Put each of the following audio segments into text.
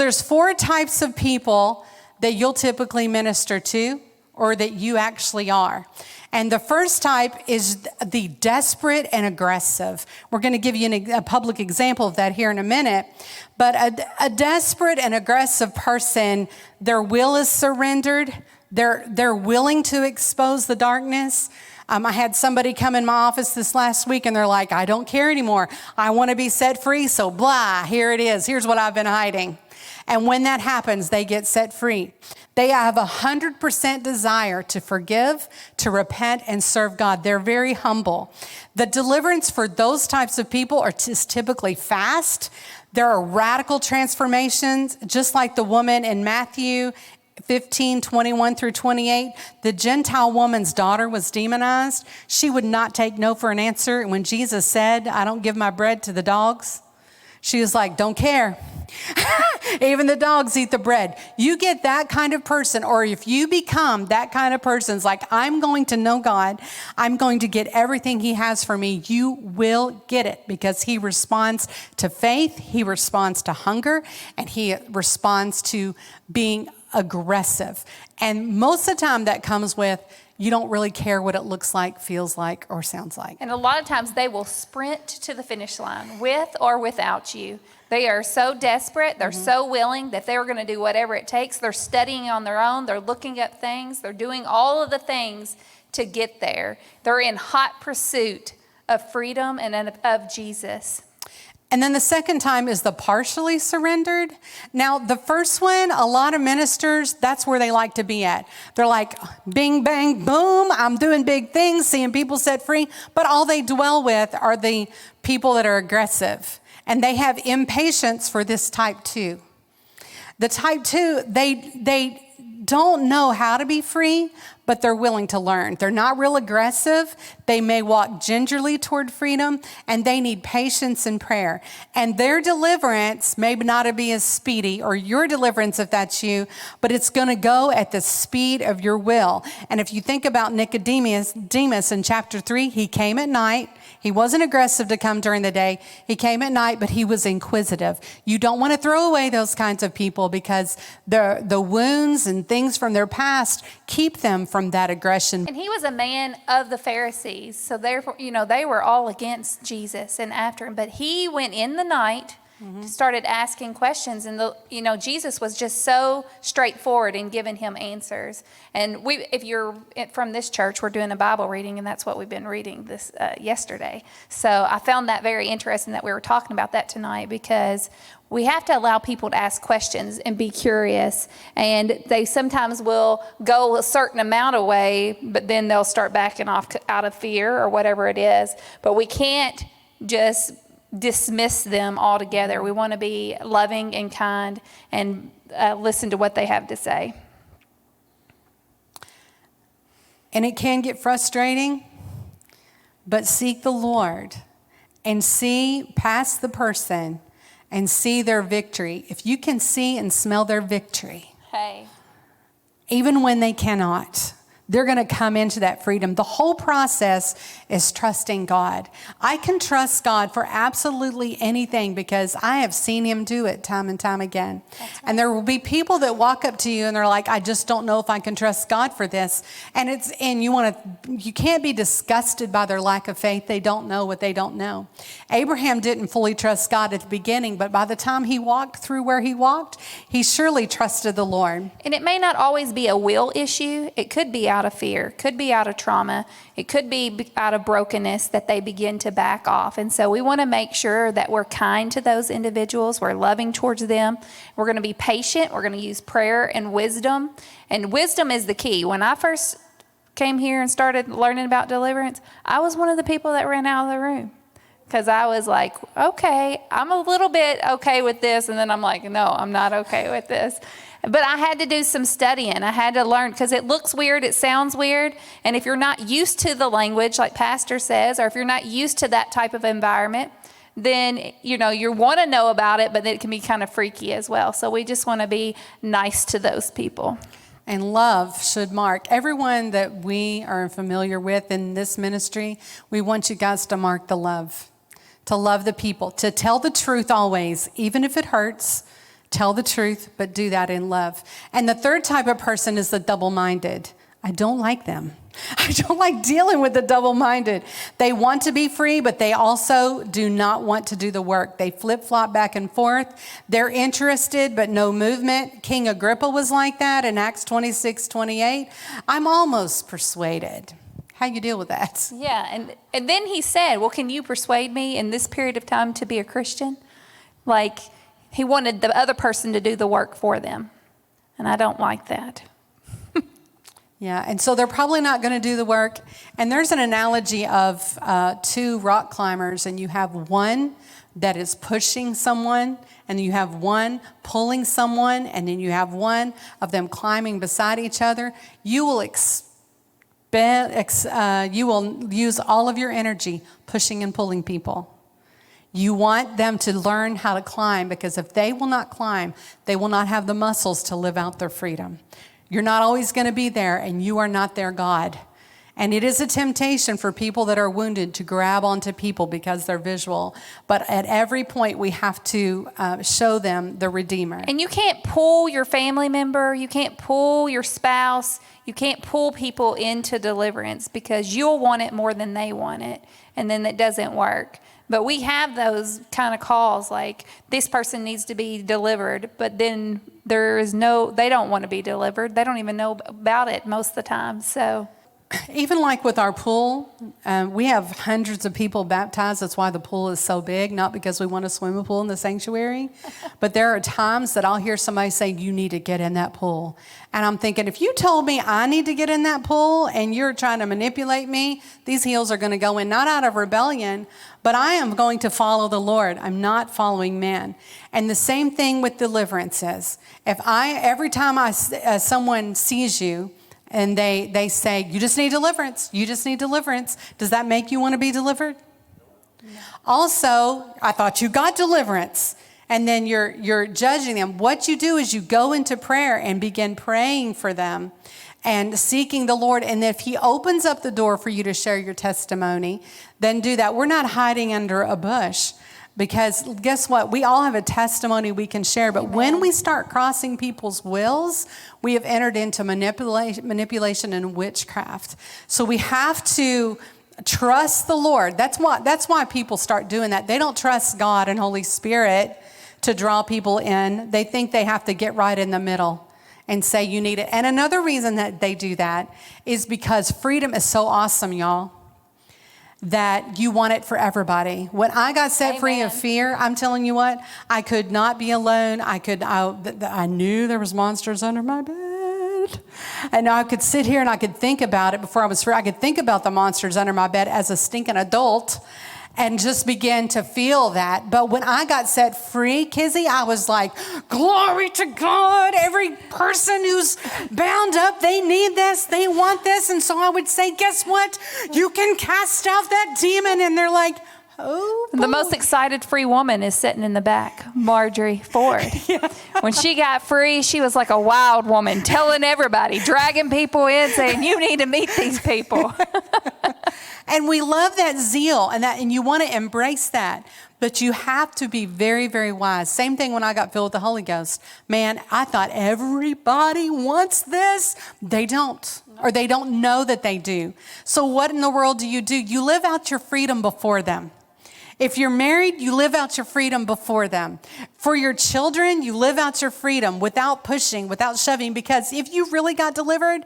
There's 4 types of people that you'll typically minister to, or that you actually are. And the first type is the desperate and aggressive. We're going to give you a public example of that here in a minute. But a desperate and aggressive person, their will is surrendered. They're willing to expose the darkness. I had somebody come in my office this last week and they're like, I don't care anymore. I want to be set free. So blah, here it is. Here's what I've been hiding. And when that happens, they get set free. They have 100% desire to forgive, to repent, and serve God. They're very humble. The deliverance for those types of people are just typically fast. There are radical transformations, just like the woman in Matthew 15:21 through 28. The Gentile woman's daughter was demonized. She would not take no for an answer. And when Jesus said, I don't give my bread to the dogs, she was like, don't care. Even the dogs eat the bread. You get that kind of person, or if you become that kind of person, it's like, I'm going to know God. I'm going to get everything he has for me. You will get it, because he responds to faith. He responds to hunger, and he responds to being aggressive. And most of the time that comes with, you don't really care what it looks like, feels like, or sounds like. And a lot of times they will sprint to the finish line with or without you. They are so desperate, they're so willing that they're going to do whatever it takes. They're studying on their own, they're looking up things, they're doing all of the things to get there. They're in hot pursuit of freedom and of Jesus. And then the second time is the partially surrendered. Now, the first one, a lot of ministers, that's where they like to be at. They're like, bing, bang, boom, I'm doing big things, seeing people set free. But all they dwell with are the people that are aggressive. And they have impatience for this type 2. The type 2, they don't know how to be free, but they're willing to learn. They're not real aggressive. They may walk gingerly toward freedom, and they need patience and prayer. And their deliverance may not be as speedy, or your deliverance if that's you, but it's going to go at the speed of your will. And if you think about Nicodemus in chapter 3, he came at night. He wasn't aggressive to come during the day. He came at night, but he was inquisitive. You don't want to throw away those kinds of people, because the wounds and things from their past keep them from that aggression. And he was a man of the Pharisees, so therefore, they were all against Jesus and after him. But he went in the night, started asking questions, and Jesus was just so straightforward in giving him answers. And if you're from this church, we're doing a Bible reading, and that's what we've been reading this yesterday. So I found that very interesting that we were talking about that tonight, because we have to allow people to ask questions and be curious. And they sometimes will go a certain amount of way, but then they'll start backing off out of fear or whatever it is. But we can't just dismiss them altogether. We want to be loving and kind and listen to what they have to say. And it can get frustrating, but seek the Lord and see past the person and see their victory. If you can see and smell their victory, even when they cannot, they're going to come into that freedom. The whole process is trusting God. I can trust God for absolutely anything, because I have seen him do it time and time again. Right. And there will be people that walk up to you and they're like, I just don't know if I can trust God for this. And you can't be disgusted by their lack of faith. They don't know what they don't know. Abraham didn't fully trust God at the beginning, but by the time he walked through where he walked, he surely trusted the Lord. And it may not always be a will issue. It could be out of fear, could be out of trauma, it could be out of brokenness that they begin to back off. And so we want to make sure that we're kind to those individuals, we're loving towards them, we're going to be patient, we're going to use prayer and wisdom. And wisdom is the key. When I first came here and started learning about deliverance, I was one of the people that ran out of the room, because I was like, okay, I'm a little bit okay with this, and then I'm like, no, I'm not okay with this. But I had to do some studying. I had to learn, because it looks weird, it sounds weird, and if you're not used to the language, like Pastor says, or if you're not used to that type of environment, then you want to know about it, but it can be kind of freaky as well. So we just want to be nice to those people. And love should mark everyone that we are familiar with in this ministry. We want you guys to mark the love, to love the people, to tell the truth always, even if it hurts, Tell the truth, but do that in love. And the third type of person is the double-minded. I don't like them. I don't like dealing with the double-minded. They want to be free, but they also do not want to do the work. They flip-flop back and forth. They're interested, but no movement. King Agrippa was like that in Acts 26:28. I'm almost persuaded. How you deal with that? Yeah, and then he said, well, can you persuade me in this period of time to be a Christian? Like, he wanted the other person to do the work for them. And I don't like that. Yeah, and so they're probably not going to do the work. And there's an analogy of two rock climbers, and you have one that is pushing someone, and you have one pulling someone, and then you have one of them climbing beside each other. You will use all of your energy pushing and pulling people. You want them to learn how to climb, because if they will not climb, they will not have the muscles to live out their freedom. You're not always going to be there, and you are not their God. And it is a temptation for people that are wounded to grab onto people because they're visual. But at every point, we have to show them the Redeemer. And you can't pull your family member. You can't pull your spouse. You can't pull people into deliverance, because you'll want it more than they want it. And then it doesn't work. But we have those kind of calls, like this person needs to be delivered, but then they don't want to be delivered. They don't even know about it most of the time. So even like with our pool, we have hundreds of people baptized. That's why the pool is so big, not because we want to swim a pool in the sanctuary. But there are times that I'll hear somebody say, you need to get in that pool. And I'm thinking, if you told me I need to get in that pool and you're trying to manipulate me, these heels are going to go in, not out of rebellion, but I am going to follow the Lord. I'm not following man. And the same thing with deliverance is. Every time someone sees you, and they say, you just need deliverance. You just need deliverance. Does that make you want to be delivered? No. Also, I thought you got deliverance. And then you're judging them. What you do is you go into prayer and begin praying for them and seeking the Lord. And if he opens up the door for you to share your testimony, then do that. We're not hiding under a bush. Because guess what? We all have a testimony we can share. But when we start crossing people's wills, we have entered into manipulation and witchcraft. So we have to trust the Lord. That's why people start doing that. They don't trust God and Holy Spirit to draw people in. They think they have to get right in the middle and say you need it. And another reason that they do that is because freedom is so awesome, y'all, that you want it for everybody. When I got set free of fear, I'm telling you what, I could not be alone. I knew there was monsters under my bed. And I could sit here and I could think about it before I was free. I could think about the monsters under my bed as a stinking adult and just begin to feel that. But when I got set free, Kizzy, I was like, glory to God. Every person who's bound up, they need this, they want this. And so I would say, guess what? You can cast out that demon. And they're like, oh, boy. The most excited free woman is sitting in the back, Marjorie Ford. Yeah. When she got free, she was like a wild woman, telling everybody, dragging people in, saying, you need to meet these people. And we love that zeal and you want to embrace that. But you have to be very, very wise. Same thing when I got filled with the Holy Ghost. Man, I thought everybody wants this. They don't. Or they don't know that they do. So what in the world do? You live out your freedom before them. If you're married, you live out your freedom before them. For your children, you live out your freedom without pushing, without shoving. Because if you really got delivered,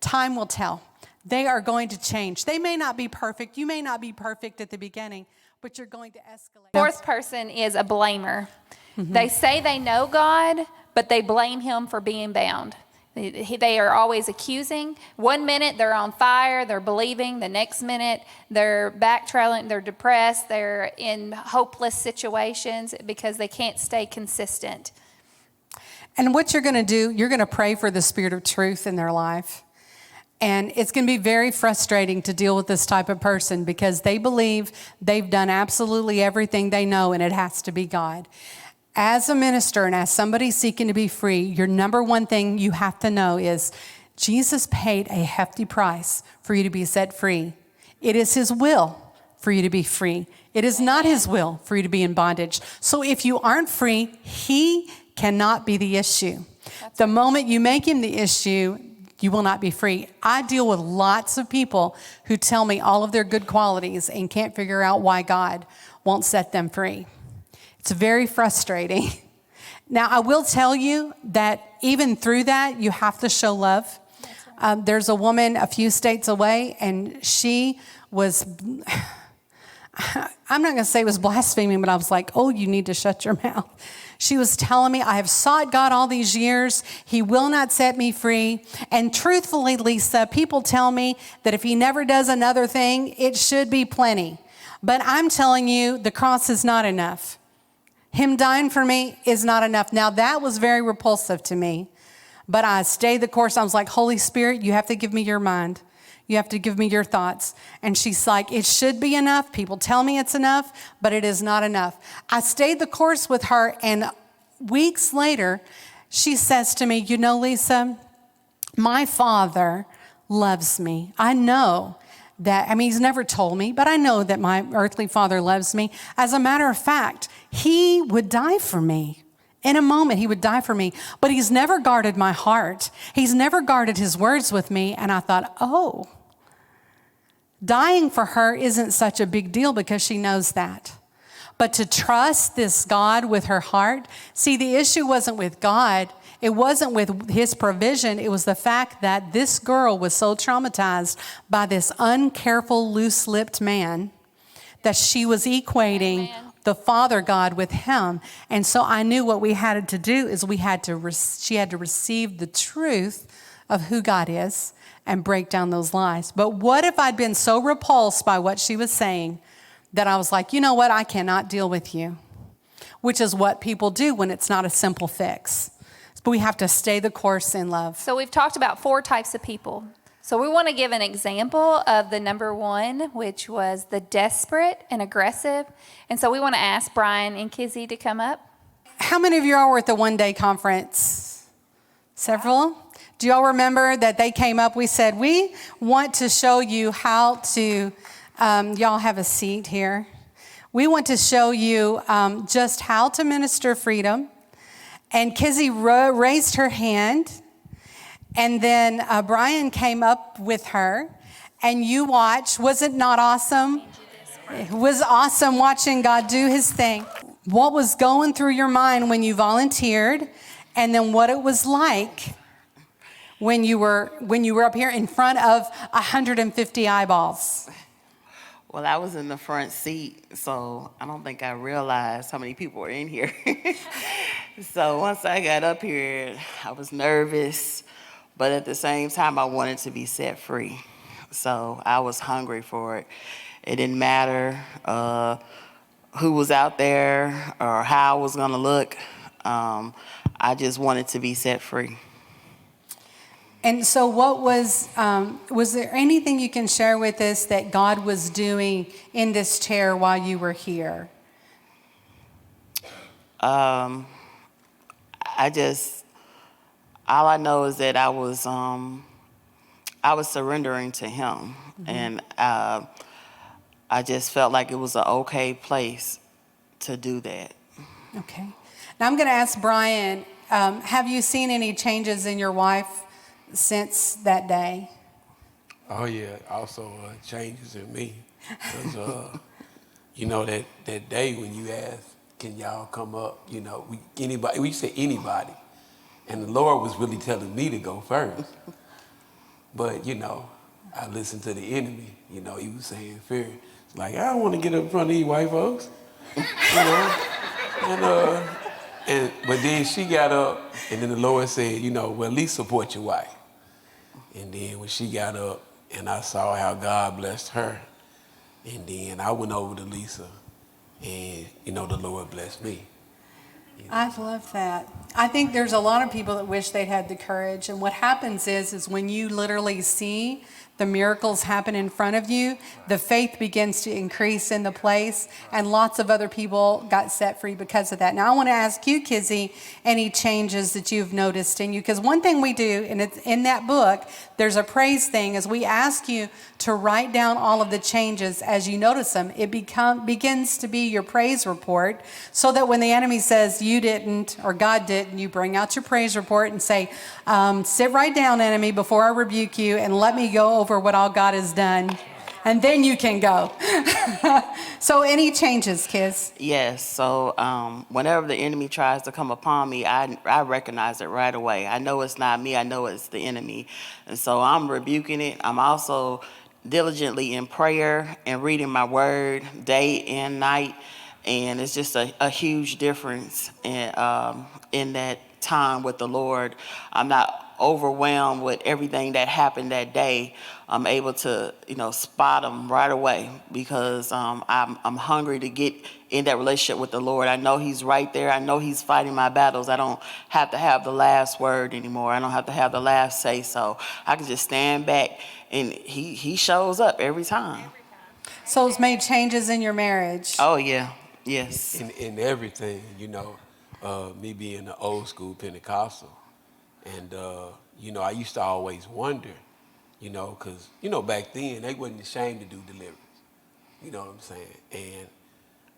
time will tell. They are going to change. They may not be perfect. You may not be perfect at the beginning, but you're going to escalate. Fourth person is a blamer. Mm-hmm. They say they know God, but they blame him for being bound. They are always accusing. 1 minute they're on fire, they're believing. The next minute they're backtrailing, they're depressed, they're in hopeless situations because they can't stay consistent. And what you're going to do, you're going to pray for the spirit of truth in their life. And it's going to be very frustrating to deal with this type of person because they believe they've done absolutely everything they know and it has to be God. As a minister and as somebody seeking to be free, your number one thing you have to know is Jesus paid a hefty price for you to be set free. It is his will for you to be free. It is not his will for you to be in bondage. So if you aren't free, he cannot be the issue. The moment you make him the issue, you will not be free. I deal with lots of people who tell me all of their good qualities and can't figure out why God won't set them free. It's very frustrating. Now, I will tell you that even through that, you have to show love. There's a woman a few states away, and she was, I'm not going to say it was blaspheming, but I was like, oh, you need to shut your mouth. She was telling me, I have sought God all these years. He will not set me free. And truthfully, Lisa, people tell me that if he never does another thing, it should be plenty. But I'm telling you, the cross is not enough. Him dying for me is not enough. Now, that was very repulsive to me. But I stayed the course. I was like, Holy Spirit, you have to give me your mind. You have to give me your thoughts. And she's like, it should be enough. People tell me it's enough, but it is not enough. I stayed the course with her, and weeks later, she says to me, you know, Lisa, my Father loves me. I know that, I mean, he's never told me, but I know that my earthly Father loves me. As a matter of fact, he would die for me. In a moment, he would die for me, but he's never guarded my heart. He's never guarded his words with me. And I thought, oh, dying for her isn't such a big deal because she knows that. But to trust this God with her heart, see, the issue wasn't with God. It wasn't with his provision. It was the fact that this girl was so traumatized by this uncareful, loose-lipped man that she was equating the Father God with him. And so I knew what we had to do is she had to receive the truth of who God is and break down those lies. But what if I'd been so repulsed by what she was saying that I was like, you know what, I cannot deal with you, which is what people do when it's not a simple fix. But we have to stay the course in love. So we've talked about 4 types of people. So we want to give an example of the number 1, which was the desperate and aggressive. And so we want to ask Brian and Kizzy to come up. How many of you all were at the one-day conference? Several? Do you all remember that they came up? We said, we want to show you how to, y'all have a seat here. We want to show you just how to minister freedom. And Kizzy raised her hand. And then Brian came up with her, and you watched. Was it not awesome? It was awesome watching God do his thing. What was going through your mind when you volunteered, and then what it was like when you were up here in front of 150 eyeballs? Well, I was in the front seat, so I don't think I realized how many people were in here. So once I got up here, I was nervous. But at the same time, I wanted to be set free. So I was hungry for it. It didn't matter who was out there or how I was going to look. I just wanted to be set free. And so what was there anything you can share with us that God was doing in this chair while you were here? All I know is that I was surrendering to him. Mm-hmm. And I just felt like it was an okay place to do that. Okay. Now I'm going to ask Brian, have you seen any changes in your wife since that day? Oh, yeah. Also changes in me. Because, you know, that day when you asked, can y'all come up? You know, we say anybody. And the Lord was really telling me to go first. But, you know, I listened to the enemy. You know, he was saying fear. It's like, I don't want to get up in front of these white folks. You know? But then she got up, and then the Lord said, you know, well, at least support your wife. And then when she got up, and I saw how God blessed her, and then I went over to Lisa, and, you know, the Lord blessed me. I love that. I think there's a lot of people that wish they'd had the courage. And what happens is when you literally see the miracles happen in front of you, the faith begins to increase in the place, and lots of other people got set free because of that. Now, I want to ask you, Kizzy, any changes that you've noticed in you? Because one thing we do, and it's in that book, there's a praise thing, is we ask you to write down all of the changes as you notice them. It begins to be your praise report, so that when the enemy says you didn't or God didn't, you bring out your praise report and say, sit right down, enemy, before I rebuke you, and let me go over what all God has done. And then you can go. So any changes, Kiz? Yes. So whenever the enemy tries to come upon me, I recognize it right away. I know it's not me. I know it's the enemy. And so I'm rebuking it. I'm also diligently in prayer and reading my word day and night. And it's just a huge difference in that time with the Lord. I'm not overwhelmed with everything that happened that day. I'm able to, spot them right away because I'm hungry to get in that relationship with the Lord. I know He's right there. I know He's fighting my battles. I don't have to have the last word anymore. I don't have to have the last say so. I can just stand back and He shows up every time. So it's made changes in your marriage. Oh, yeah. Yes. In everything, me being an old school Pentecostal. And, I used to always wonder, because, back then they wasn't ashamed to do deliverance. You know what I'm saying? And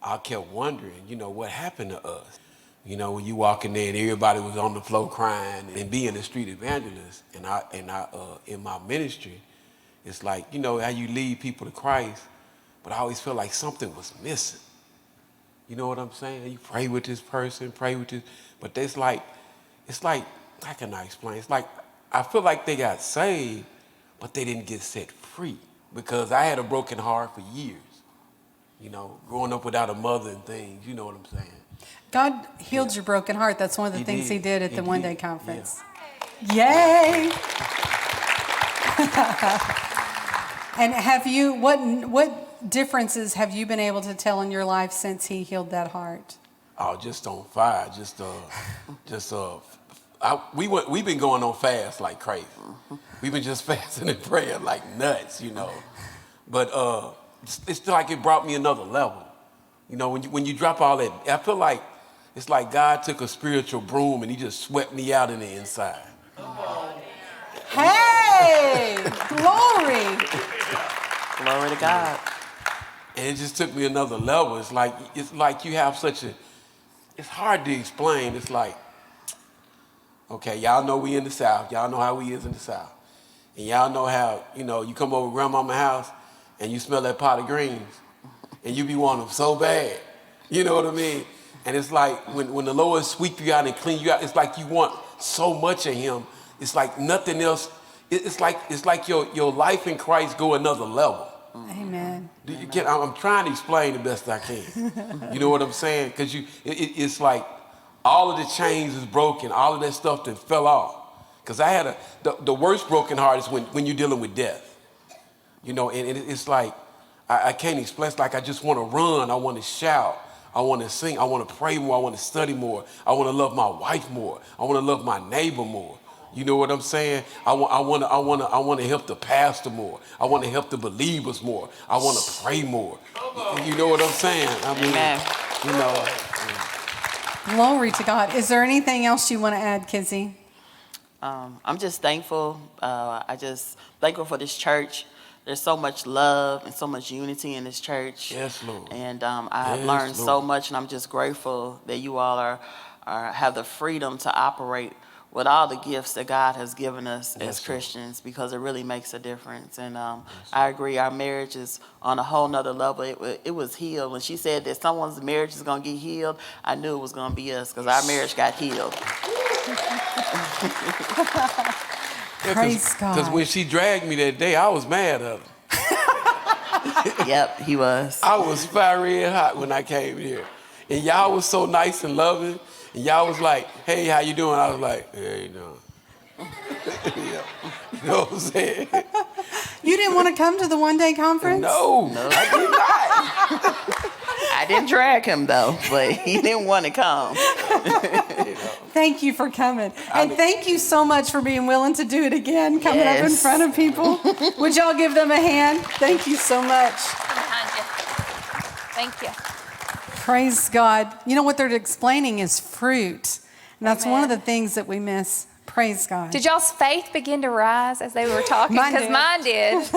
I kept wondering, what happened to us? When you walk in there and everybody was on the floor crying, and being a street evangelist, and I in my ministry, it's like, how you lead people to Christ, but I always felt like something was missing. You know what I'm saying? You pray with this person, but it's like, how can I explain? It's like, I feel like they got saved, but they didn't get set free because I had a broken heart for years, growing up without a mother and things, you know what I'm saying? God healed your broken heart. That's one of the things He did at the One Day Conference. Yeah. Yay! And have you, what differences have you been able to tell in your life since He healed that heart? Oh, just on fire. We've been going on fast like crazy. We've been just fasting and praying like nuts, But it's like it brought me another level. When you drop all that, I feel like it's like God took a spiritual broom and He just swept me out in the inside. Hey, glory. Glory to God. And it just took me another level. It's like you have it's hard to explain. It's like, okay, y'all know we in the South. Y'all know how we is in the South. And y'all know how, you come over to grandmama's house and you smell that pot of greens and you be wanting them so bad. You know what I mean? And it's like when the Lord sweep you out and clean you out, it's like you want so much of Him. It's like nothing else. It's like your life in Christ go another level. Amen. I'm trying to explain the best I can. You know what I'm saying? Because it's like all of the chains is broken. All of that stuff that fell off. Because I had the worst broken heart is when you're dealing with death. And it's like, I can't explain. It's like I just want to run. I want to shout. I want to sing. I want to pray more. I want to study more. I want to love my wife more. I want to love my neighbor more. You know what I'm saying? I want to help the pastor more. I want to help the believers more. I want to pray more. You know what I'm saying? I mean, Glory to God. Is there anything else you want to add, Kizzy? I'm just thankful. I just thankful for this church. There's so much love and so much unity in this church. Yes, Lord. And I've learned so much, and I'm just grateful that you all have the freedom to operate with all the gifts that God has given us as Christians, because it really makes a difference. And I agree, our marriage is on a whole nother level. It was healed. When she said that someone's marriage is going to get healed, I knew it was going to be us, because our marriage got healed. Praise God. Because when she dragged me that day, I was mad at her. Yep, he was. I was fiery and hot when I came here. And y'all was so nice and loving. And y'all was like, hey, how you doing? I was like, hey, you doing? Yeah. You know what I'm saying? You didn't want to come to the One Day Conference? No, I did not. I didn't drag him, though, but he didn't want to come. Thank you for coming. And thank you so much for being willing to do it again, coming up in Yes. front of people. Would y'all give them a hand? Thank you so much. I'm behind you. Thank you. Praise God. You know what they're explaining is fruit. And that's one of the Amen. things that we miss. Praise God. Did y'all's faith begin to rise as they were talking? Mine Because did. mine did.